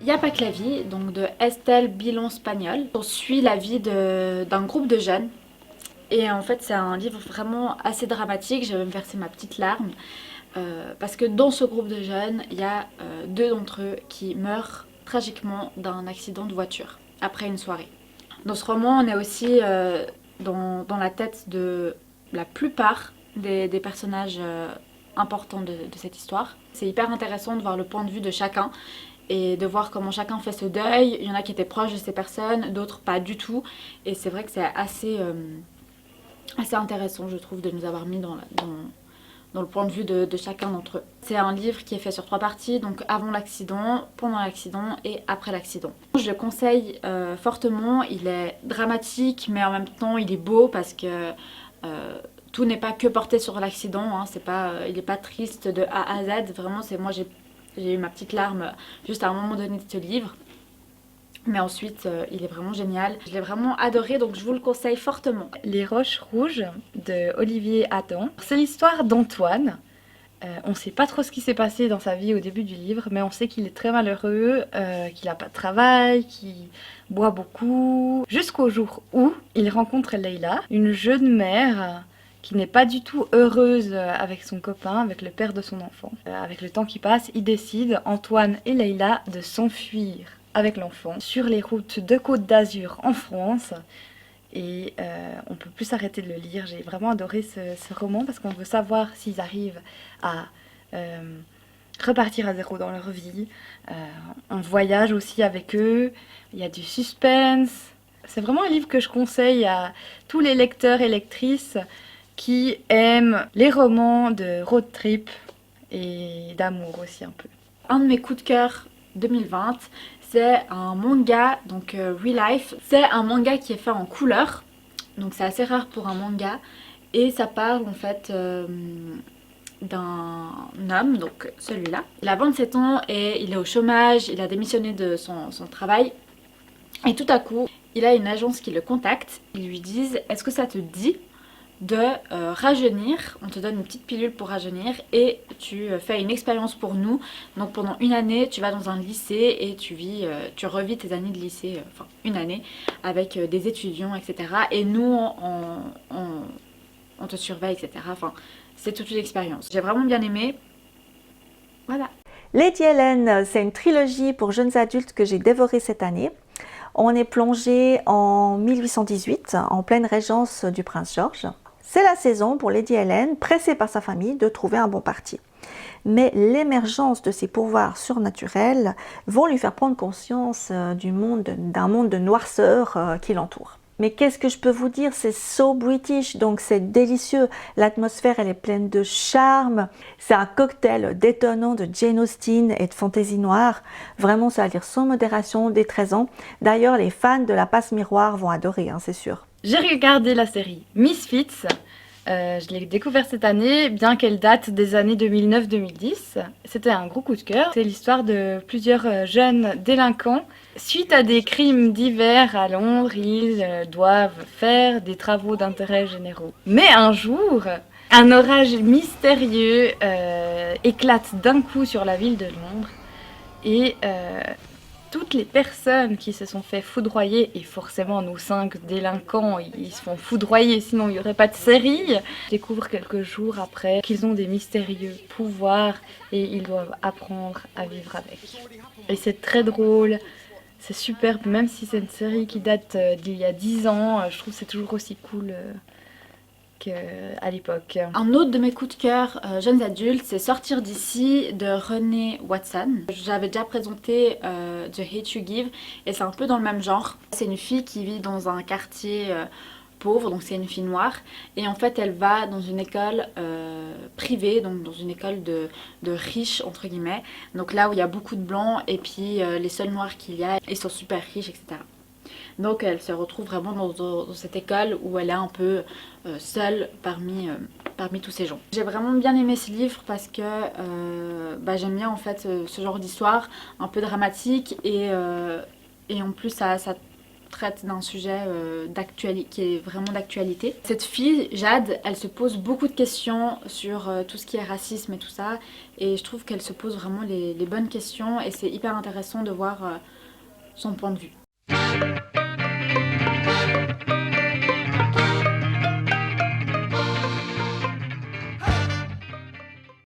Il n'y a pas que la vie, donc de Estelle Bilon-Spagnol. On suit la vie d'un groupe de jeunes. Et en fait, c'est un livre vraiment assez dramatique. J'ai même versé ma petite larme. Parce que dans ce groupe de jeunes, il y a deux d'entre eux qui meurent tragiquement d'un accident de voiture après une soirée. Dans ce roman, on est aussi dans la tête de la plupart des personnages importants de cette histoire. C'est hyper intéressant de voir le point de vue de chacun et de voir comment chacun fait ce deuil. Il y en a qui étaient proches de ces personnes, d'autres pas du tout. Et c'est vrai que c'est assez intéressant, je trouve, de nous avoir mis dans le point de vue de chacun d'entre eux. C'est un livre qui est fait sur 3 parties, donc avant l'accident, pendant l'accident et après l'accident. Je le conseille fortement, il est dramatique mais en même temps il est beau parce que tout n'est pas que porté sur l'accident, hein. Il n'est pas triste de A à Z, vraiment moi j'ai eu ma petite larme juste à un moment donné de ce livre. Mais ensuite, il est vraiment génial. Je l'ai vraiment adoré, donc je vous le conseille fortement. Les Roches Rouges de Olivier Adam. C'est l'histoire d'Antoine. On ne sait pas trop ce qui s'est passé dans sa vie au début du livre, mais on sait qu'il est très malheureux, qu'il n'a pas de travail, qu'il boit beaucoup. Jusqu'au jour où il rencontre Leïla, une jeune mère qui n'est pas du tout heureuse avec son copain, avec le père de son enfant. Avec le temps qui passe, ils décident, Antoine et Leïla, de s'enfuir avec l'enfant sur les routes de Côte d'Azur en France. Et on peut plus s'arrêter de le lire. J'ai vraiment adoré ce roman parce qu'on veut savoir s'ils arrivent à repartir à zéro dans leur vie. On voyage aussi avec eux, il y a du suspense. C'est vraiment un livre que je conseille à tous les lecteurs et lectrices qui aiment les romans de road trip et d'amour aussi un peu. Un de mes coups de cœur 2020, c'est un manga, donc Real Life. C'est un manga qui est fait en couleur, donc c'est assez rare pour un manga. Et ça parle en fait d'un homme, donc celui-là. Il a 27 ans et il est au chômage, il a démissionné de son travail. Et tout à coup, il a une agence qui le contacte. Ils lui disent: est-ce que ça te dit de rajeunir, on te donne une petite pilule pour rajeunir et tu fais une expérience pour nous. Donc pendant une année tu vas dans un lycée et tu revis tes années de lycée, enfin une année avec des étudiants, etc. Et nous on te surveille, etc. Enfin c'est toute une expérience. J'ai vraiment bien aimé. Voilà. Lady Helen, c'est une trilogie pour jeunes adultes que j'ai dévorée cette année. On est plongé en 1818, en pleine régence du prince George. C'est la saison pour Lady Helen, pressée par sa famille, de trouver un bon parti. Mais l'émergence de ses pouvoirs surnaturels vont lui faire prendre conscience d'un monde de noirceur qui l'entoure. Mais qu'est-ce que je peux vous dire, c'est so British, donc c'est délicieux. L'atmosphère, elle est pleine de charme. C'est un cocktail détonnant de Jane Austen et de fantaisie noire. Vraiment, c'est à lire sans modération dès 13 ans. D'ailleurs, les fans de la passe miroir vont adorer, hein, c'est sûr. J'ai regardé la série Misfits. Je l'ai découverte cette année, bien qu'elle date des années 2009-2010. C'était un gros coup de cœur. C'est l'histoire de plusieurs jeunes délinquants. Suite à des crimes divers à Londres, ils doivent faire des travaux d'intérêt généraux. Mais un jour, un orage mystérieux éclate d'un coup sur la ville de Londres. Et toutes les personnes qui se sont fait foudroyer, et forcément nos 5 délinquants, ils se font foudroyer, sinon il n'y aurait pas de série, découvrent quelques jours après qu'ils ont des mystérieux pouvoirs et ils doivent apprendre à vivre avec. Et c'est très drôle, c'est superbe, même si c'est une série qui date d'il y a 10 ans, je trouve que c'est toujours aussi cool qu'à l'époque. Un autre de mes coups de cœur jeunes adultes, c'est Sortir d'ici de Renée Watson. J'avais déjà présenté The Hate You Give et c'est un peu dans le même genre. C'est une fille qui vit dans un quartier pauvre, donc c'est une fille noire, et en fait elle va dans une école privée, donc dans une école de riches entre guillemets, donc là où il y a beaucoup de blancs et puis les seuls noirs qu'il y a, ils sont super riches, etc. Donc elle se retrouve vraiment dans cette école où elle est un peu seule parmi tous ces gens. J'ai vraiment bien aimé ce livre parce que j'aime bien en fait ce genre d'histoire un peu dramatique et en plus ça traite d'un sujet qui est vraiment d'actualité. Cette fille, Jade, elle se pose beaucoup de questions sur tout ce qui est racisme et tout ça, et je trouve qu'elle se pose vraiment les bonnes questions, et c'est hyper intéressant de voir son point de vue.